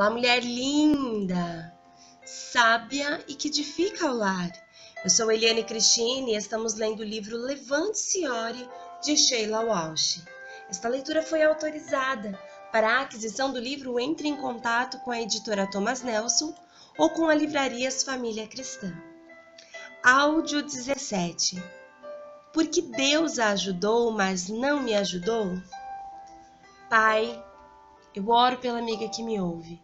Olá, mulher linda, sábia e que edifica o lar. Eu sou Eliane Cristine e estamos lendo o livro Levante-se e Ore, de Sheila Walsh. Esta leitura foi autorizada. Para a aquisição do livro, entre em contato com a editora Thomas Nelson ou com a Livrarias Família Cristã. Áudio 17. Porque Deus a ajudou, mas não me ajudou? Pai, eu oro pela amiga que me ouve,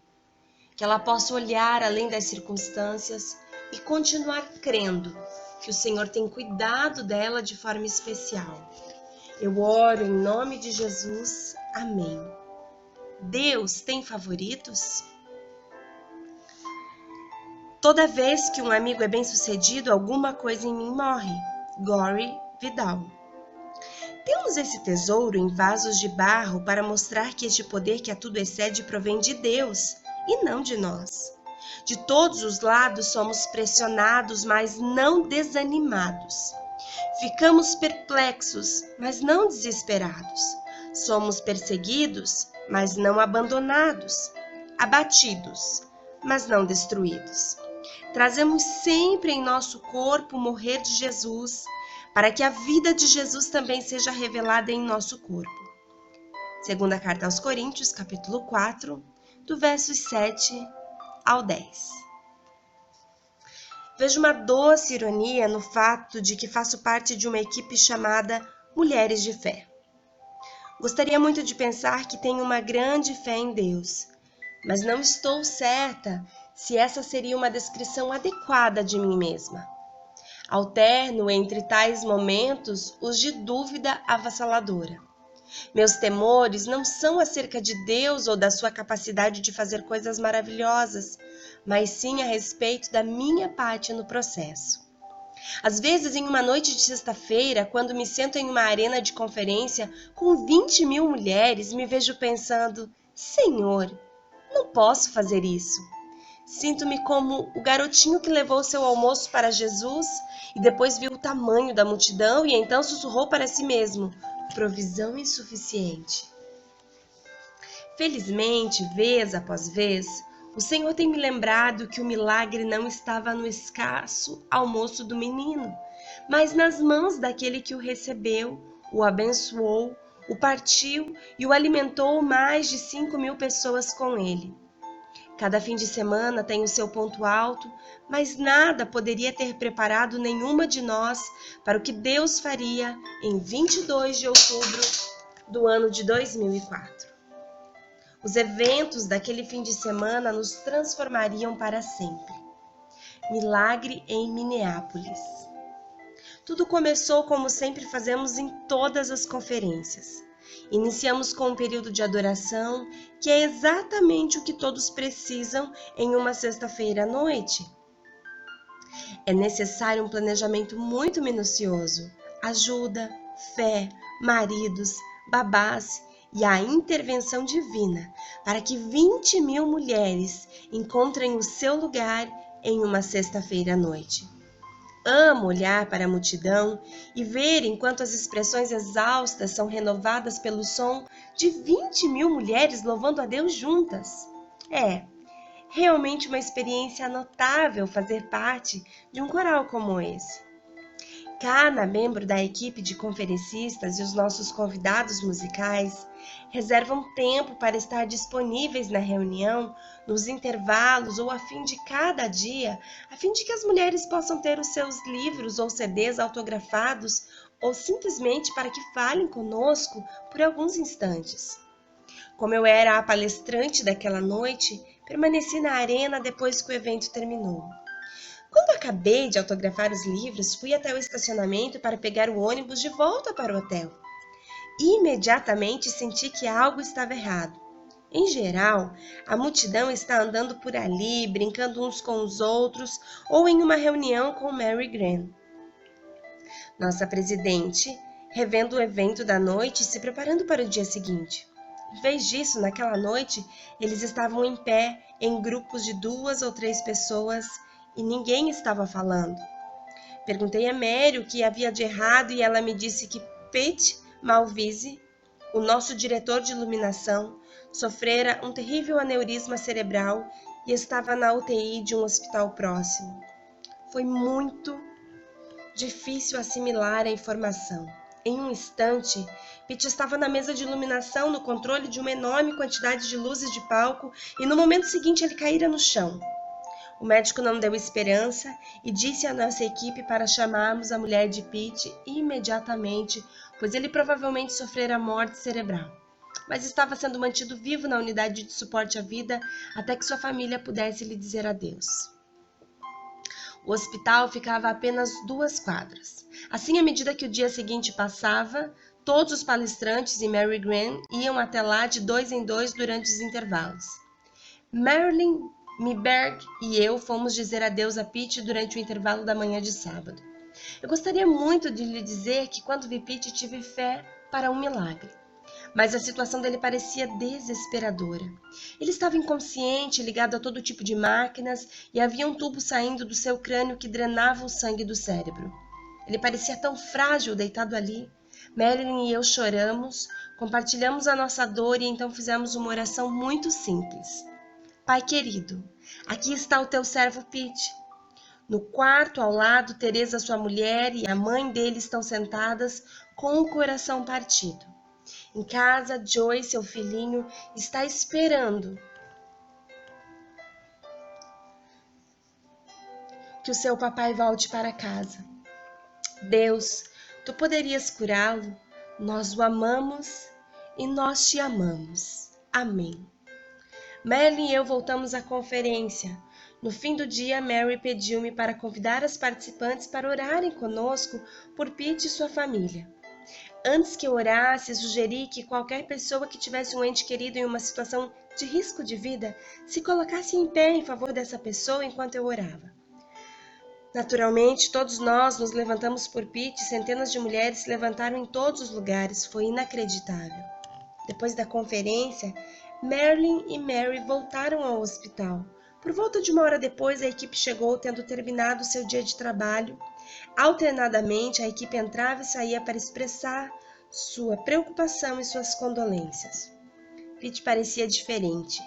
que ela possa olhar além das circunstâncias e continuar crendo que o Senhor tem cuidado dela de forma especial. Eu oro em nome de Jesus. Amém. Deus tem favoritos? Toda vez que um amigo é bem-sucedido, alguma coisa em mim morre. Gore Vidal. Temos esse tesouro em vasos de barro para mostrar que este poder que a tudo excede provém de Deus e não de nós. De todos os lados somos pressionados, mas não desanimados. Ficamos perplexos, mas não desesperados. Somos perseguidos, mas não abandonados. Abatidos, mas não destruídos. Trazemos sempre em nosso corpo o morrer de Jesus, para que a vida de Jesus também seja revelada em nosso corpo. Segunda carta aos Coríntios, capítulo 4, do versos 7 ao 10. Vejo uma doce ironia no fato de que faço parte de uma equipe chamada Mulheres de Fé. Gostaria muito de pensar que tenho uma grande fé em Deus, mas não estou certa se essa seria uma descrição adequada de mim mesma. Alterno entre tais momentos os de dúvida avassaladora. Meus temores não são acerca de Deus ou da sua capacidade de fazer coisas maravilhosas, mas sim a respeito da minha parte no processo. Às vezes, em uma noite de sexta-feira, quando me sento em uma arena de conferência com 20.000 mulheres, me vejo pensando: Senhor, não posso fazer isso. Sinto-me como o garotinho que levou seu almoço para Jesus e depois viu o tamanho da multidão e então sussurrou para si mesmo: provisão insuficiente. Felizmente, vez após vez, o Senhor tem me lembrado que o milagre não estava no escasso almoço do menino, mas nas mãos daquele que o recebeu, o abençoou, o partiu e o alimentou mais de 5.000 pessoas com ele. Cada fim de semana tem o seu ponto alto, mas nada poderia ter preparado nenhuma de nós para o que Deus faria em 22 de outubro do ano de 2004. Os eventos daquele fim de semana nos transformariam para sempre. Milagre em Minneapolis. Tudo começou como sempre fazemos em todas as conferências. Iniciamos com um período de adoração, que é exatamente o que todos precisam em uma sexta-feira à noite. É necessário um planejamento muito minucioso, ajuda, fé, maridos, babás e a intervenção divina para que 20.000 mulheres encontrem o seu lugar em uma sexta-feira à noite. Amo olhar para a multidão e ver enquanto as expressões exaustas são renovadas pelo som de 20.000 mulheres louvando a Deus juntas. É realmente uma experiência notável fazer parte de um coral como esse. Cada membro da equipe de conferencistas e os nossos convidados musicais reservam tempo para estar disponíveis na reunião, nos intervalos ou a fim de cada dia, a fim de que as mulheres possam ter os seus livros ou CDs autografados ou simplesmente para que falem conosco por alguns instantes. Como eu era a palestrante daquela noite, permaneci na arena depois que o evento terminou. Quando acabei de autografar os livros, fui até o estacionamento para pegar o ônibus de volta para o hotel. Imediatamente senti que algo estava errado. Em geral, a multidão está andando por ali, brincando uns com os outros ou em uma reunião com Mary Graham, nossa presidente, revendo o evento da noite e se preparando para o dia seguinte. Em vez disso, naquela noite, eles estavam em pé, em grupos de 2 ou 3 pessoas, e ninguém estava falando. Perguntei a Mary o que havia de errado e ela me disse que Pete Malvise, o nosso diretor de iluminação, sofrera um terrível aneurisma cerebral e estava na UTI de um hospital próximo. Foi muito difícil assimilar a informação. Em um instante, Pete estava na mesa de iluminação, no controle de uma enorme quantidade de luzes de palco, e no momento seguinte ele caíra no chão. O médico não deu esperança e disse à nossa equipe para chamarmos a mulher de Pete imediatamente, pois ele provavelmente sofrera morte cerebral. Mas estava sendo mantido vivo na unidade de suporte à vida até que sua família pudesse lhe dizer adeus. O hospital ficava a apenas 2 quadras. Assim, à medida que o dia seguinte passava, todos os palestrantes e Mary Grant iam até lá de 2 em 2 durante os intervalos. Marilyn Meberg e eu fomos dizer adeus a Pete durante o intervalo da manhã de sábado. Eu gostaria muito de lhe dizer que quando vi Pete tive fé para um milagre. Mas a situação dele parecia desesperadora. Ele estava inconsciente, ligado a todo tipo de máquinas, e havia um tubo saindo do seu crânio que drenava o sangue do cérebro. Ele parecia tão frágil deitado ali. Marilyn e eu choramos, compartilhamos a nossa dor e então fizemos uma oração muito simples. Pai querido, aqui está o teu servo Pete. No quarto ao lado, Teresa, sua mulher, e a mãe dele estão sentadas com o coração partido. Em casa, Joy, seu filhinho, está esperando que o seu papai volte para casa. Deus, tu poderias curá-lo? Nós o amamos e nós te amamos. Amém. Marilyn e eu voltamos à conferência. No fim do dia, Mary pediu-me para convidar as participantes para orarem conosco por Pete e sua família. Antes que eu orasse, sugeri que qualquer pessoa que tivesse um ente querido em uma situação de risco de vida se colocasse em pé em favor dessa pessoa enquanto eu orava. Naturalmente, todos nós nos levantamos por Pete e centenas de mulheres se levantaram em todos os lugares. Foi inacreditável. Depois da conferência, Marilyn e Mary voltaram ao hospital. Por volta de 1 hora depois, a equipe chegou, tendo terminado seu dia de trabalho. Alternadamente, a equipe entrava e saía para expressar sua preocupação e suas condolências. Pete parecia diferente.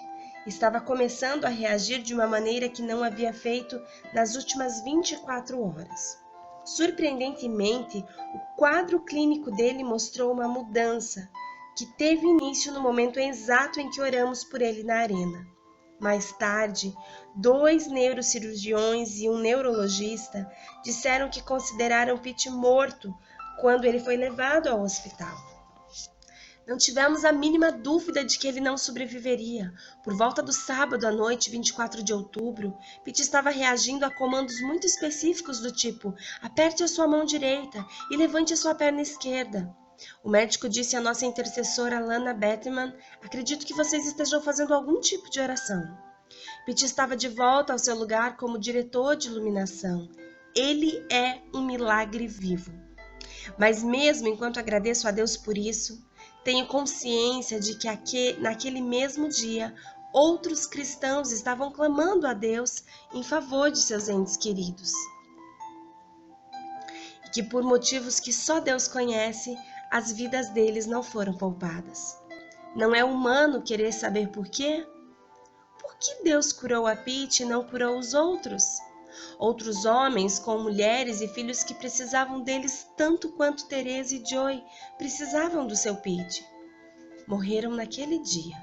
Estava começando a reagir de uma maneira que não havia feito nas últimas 24 horas. Surpreendentemente, o quadro clínico dele mostrou uma mudança, que teve início no momento exato em que oramos por ele na arena. Mais tarde, 2 neurocirurgiões e um neurologista disseram que consideraram Pete morto quando ele foi levado ao hospital. Não tivemos a mínima dúvida de que ele não sobreviveria. Por volta do sábado à noite, 24 de outubro, Pete estava reagindo a comandos muito específicos do tipo: aperte a sua mão direita e levante a sua perna esquerda. O médico disse à nossa intercessora Lana Bettman: acredito que vocês estejam fazendo algum tipo de oração. Pete estava de volta ao seu lugar como diretor de iluminação. Ele é um milagre vivo. Mas mesmo enquanto agradeço a Deus por isso, tenho consciência de que naquele mesmo dia outros cristãos estavam clamando a Deus em favor de seus entes queridos. E que por motivos que só Deus conhece, as vidas deles não foram poupadas. Não é humano querer saber por quê? Por que Deus curou a Pete e não curou os outros? Outros homens com mulheres e filhos que precisavam deles tanto quanto Teresa e Joy precisavam do seu Pete. Morreram naquele dia.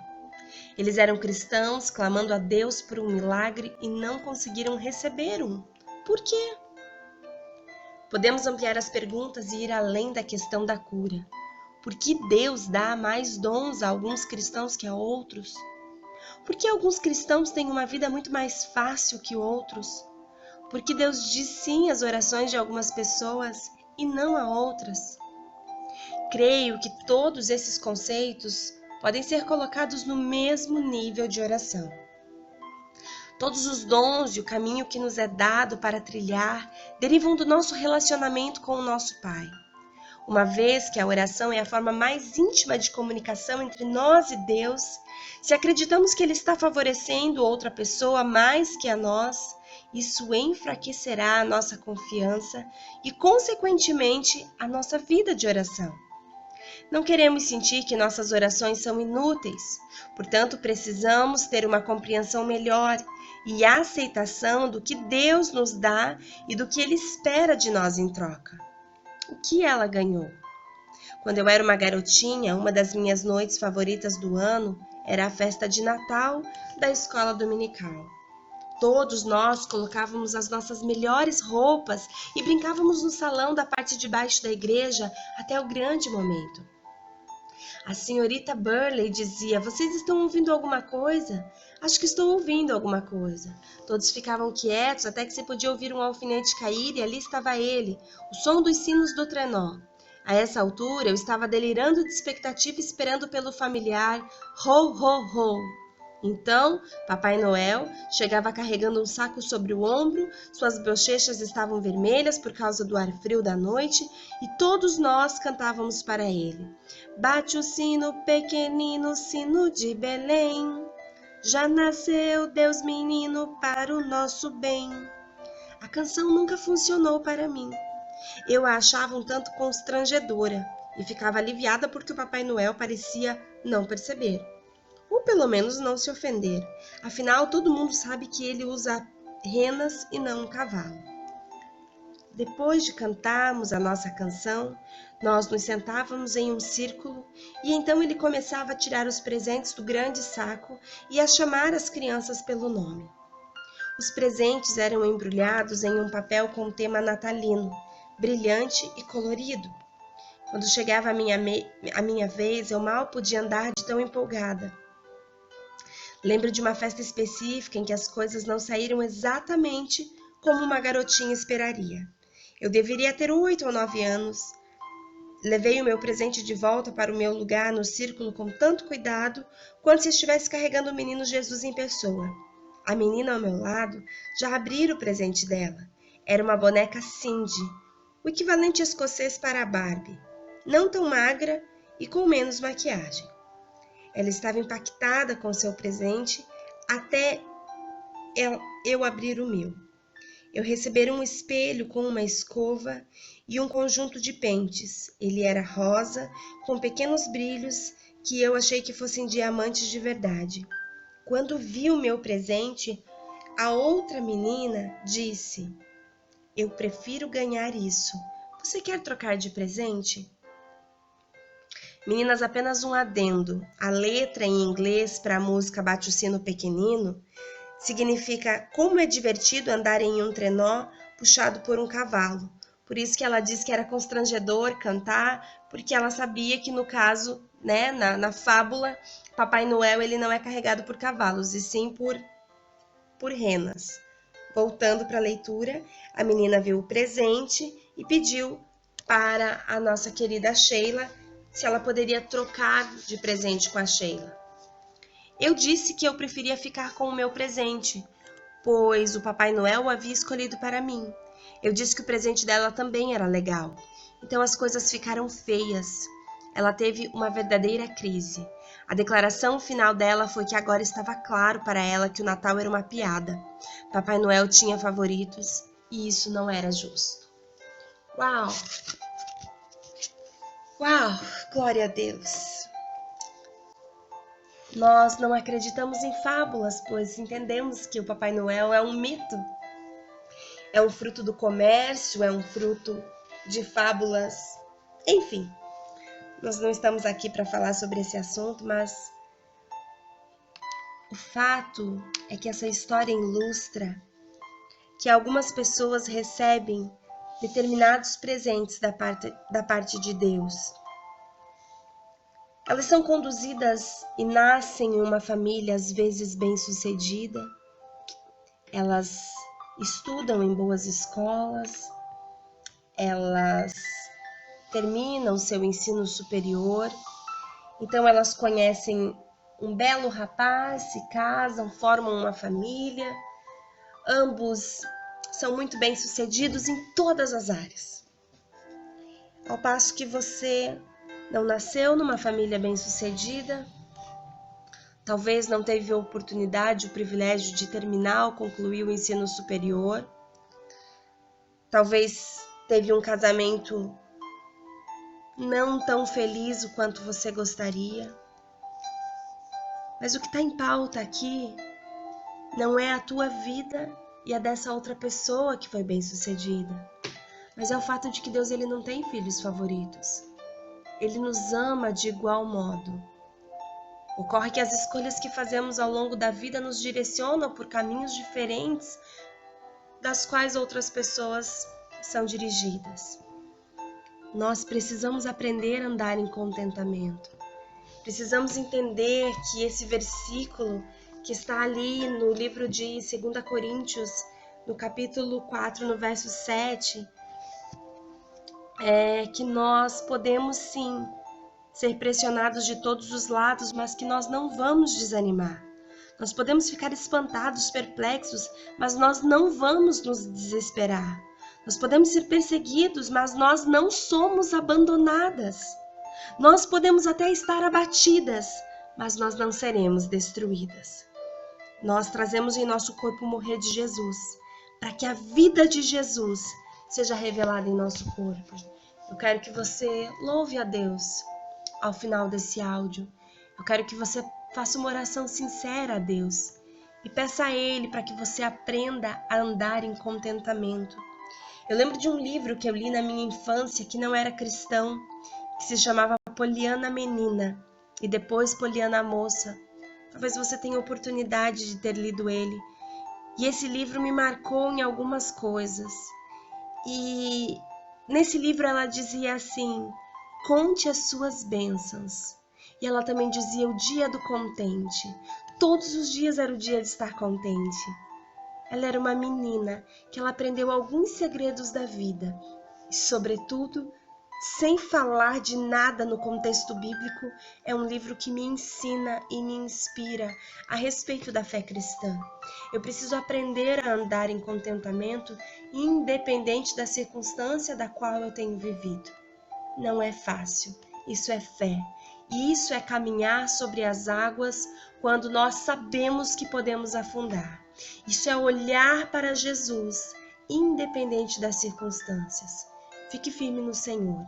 Eles eram cristãos, clamando a Deus por um milagre e não conseguiram receber um. Por quê? Podemos ampliar as perguntas e ir além da questão da cura. Por que Deus dá mais dons a alguns cristãos que a outros? Por que alguns cristãos têm uma vida muito mais fácil que outros? Por que Deus diz sim às orações de algumas pessoas e não a outras? Creio que todos esses conceitos podem ser colocados no mesmo nível de oração. Todos os dons e o caminho que nos é dado para trilhar derivam do nosso relacionamento com o nosso Pai. Uma vez que a oração é a forma mais íntima de comunicação entre nós e Deus, se acreditamos que Ele está favorecendo outra pessoa mais que a nós, isso enfraquecerá a nossa confiança e, consequentemente, a nossa vida de oração. Não queremos sentir que nossas orações são inúteis, portanto, precisamos ter uma compreensão melhor e aceitação do que Deus nos dá e do que Ele espera de nós em troca. O que ela ganhou? Quando eu era uma garotinha, uma das minhas noites favoritas do ano era a festa de Natal da escola dominical. Todos nós colocávamos as nossas melhores roupas e brincávamos no salão da parte de baixo da igreja até o grande momento. A senhorita Burley dizia: "Vocês estão ouvindo alguma coisa?" "Acho que estou ouvindo alguma coisa." Todos ficavam quietos até que se podia ouvir um alfinete cair e ali estava ele, o som dos sinos do trenó. A essa altura eu estava delirando de expectativa esperando pelo familiar "ho, ho, ho." Então, Papai Noel chegava carregando um saco sobre o ombro, suas bochechas estavam vermelhas por causa do ar frio da noite e todos nós cantávamos para ele: "Bate o sino pequenino, sino de Belém, já nasceu Deus menino para o nosso bem." A canção nunca funcionou para mim. Eu a achava um tanto constrangedora e ficava aliviada porque o Papai Noel parecia não perceber. Ou pelo menos não se ofender. Afinal, todo mundo sabe que ele usa renas e não um cavalo. Depois de cantarmos a nossa canção, nós nos sentávamos em um círculo e então ele começava a tirar os presentes do grande saco e a chamar as crianças pelo nome. Os presentes eram embrulhados em um papel com tema natalino, brilhante e colorido. Quando chegava a minha vez, eu mal podia andar de tão empolgada. Lembro de uma festa específica em que as coisas não saíram exatamente como uma garotinha esperaria. Eu deveria ter 8 ou 9 anos. Levei o meu presente de volta para o meu lugar no círculo com tanto cuidado quanto se estivesse carregando o menino Jesus em pessoa. A menina ao meu lado já abrira o presente dela. Era uma boneca Cindy, o equivalente escocês para a Barbie, não tão magra e com menos maquiagem. Ela estava impactada com seu presente até eu abrir o meu. Eu recebi um espelho com uma escova e um conjunto de pentes. Ele era rosa, com pequenos brilhos que eu achei que fossem diamantes de verdade. Quando vi o meu presente, a outra menina disse: "Eu prefiro ganhar isso. Você quer trocar de presente?" Meninas, apenas um adendo. A letra em inglês para a música Bate o Sino Pequenino significa como é divertido andar em um trenó puxado por um cavalo. Por isso que ela disse que era constrangedor cantar, porque ela sabia que no caso, né, na fábula, Papai Noel ele não é carregado por cavalos, e sim por renas. Voltando para a leitura, a menina viu o presente e pediu para a nossa querida Sheila se ela poderia trocar de presente com a Sheila. Eu disse que eu preferia ficar com o meu presente, pois o Papai Noel o havia escolhido para mim. Eu disse que o presente dela também era legal. Então as coisas ficaram feias. Ela teve uma verdadeira crise. A declaração final dela foi que agora estava claro para ela que o Natal era uma piada. Papai Noel tinha favoritos e isso não era justo. Uau! Uau! Glória a Deus! Nós não acreditamos em fábulas, pois entendemos que o Papai Noel é um mito. É um fruto do comércio, é um fruto de fábulas. Enfim, nós não estamos aqui para falar sobre esse assunto, mas o fato é que essa história ilustra que algumas pessoas recebem determinados presentes da parte de Deus. Elas são conduzidas e nascem em uma família às vezes bem-sucedida. Elas estudam em boas escolas, elas terminam seu ensino superior, então elas conhecem um belo rapaz, se casam, formam uma família, ambos são muito bem-sucedidos em todas as áreas. Ao passo que você não nasceu numa família bem-sucedida, talvez não teve a oportunidade, o privilégio de terminar ou concluir o ensino superior, talvez teve um casamento não tão feliz o quanto você gostaria. Mas o que está em pauta aqui não é a tua vida e a dessa outra pessoa que foi bem-sucedida, mas é o fato de que Deus ele não tem filhos favoritos. Ele nos ama de igual modo. Ocorre que as escolhas que fazemos ao longo da vida nos direcionam por caminhos diferentes das quais outras pessoas são dirigidas. Nós precisamos aprender a andar em contentamento. Precisamos entender que esse versículo que está ali no livro de 2 Coríntios, no capítulo 4, no verso 7, é que nós podemos sim ser pressionados de todos os lados, mas que nós não vamos desanimar. Nós podemos ficar espantados, perplexos, mas nós não vamos nos desesperar. Nós podemos ser perseguidos, mas nós não somos abandonadas. Nós podemos até estar abatidas, mas nós não seremos destruídas. Nós trazemos em nosso corpo o morrer de Jesus, para que a vida de Jesus seja revelada em nosso corpo. Eu quero que você louve a Deus ao final desse áudio. Eu quero que você faça uma oração sincera a Deus e peça a Ele para que você aprenda a andar em contentamento. Eu lembro de um livro que eu li na minha infância que não era cristão, que se chamava Poliana Menina e depois Poliana Moça. Talvez você tenha oportunidade de ter lido ele. E esse livro me marcou em algumas coisas. E nesse livro ela dizia assim: conte as suas bênçãos. E ela também dizia o dia do contente. Todos os dias era o dia de estar contente. Ela era uma menina que ela aprendeu alguns segredos da vida. E, sobretudo, sem falar de nada no contexto bíblico, é um livro que me ensina e me inspira a respeito da fé cristã. Eu preciso aprender a andar em contentamento, independente da circunstância da qual eu tenho vivido. Não é fácil, isso é fé. E isso é caminhar sobre as águas quando nós sabemos que podemos afundar. Isso é olhar para Jesus, independente das circunstâncias. Fique firme no Senhor.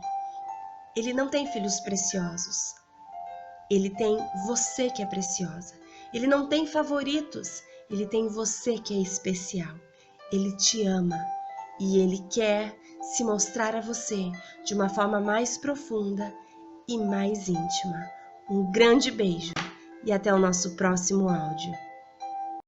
Ele não tem filhos preciosos. Ele tem você que é preciosa. Ele não tem favoritos. Ele tem você que é especial. Ele te ama e Ele quer se mostrar a você de uma forma mais profunda e mais íntima. Um grande beijo e até o nosso próximo áudio.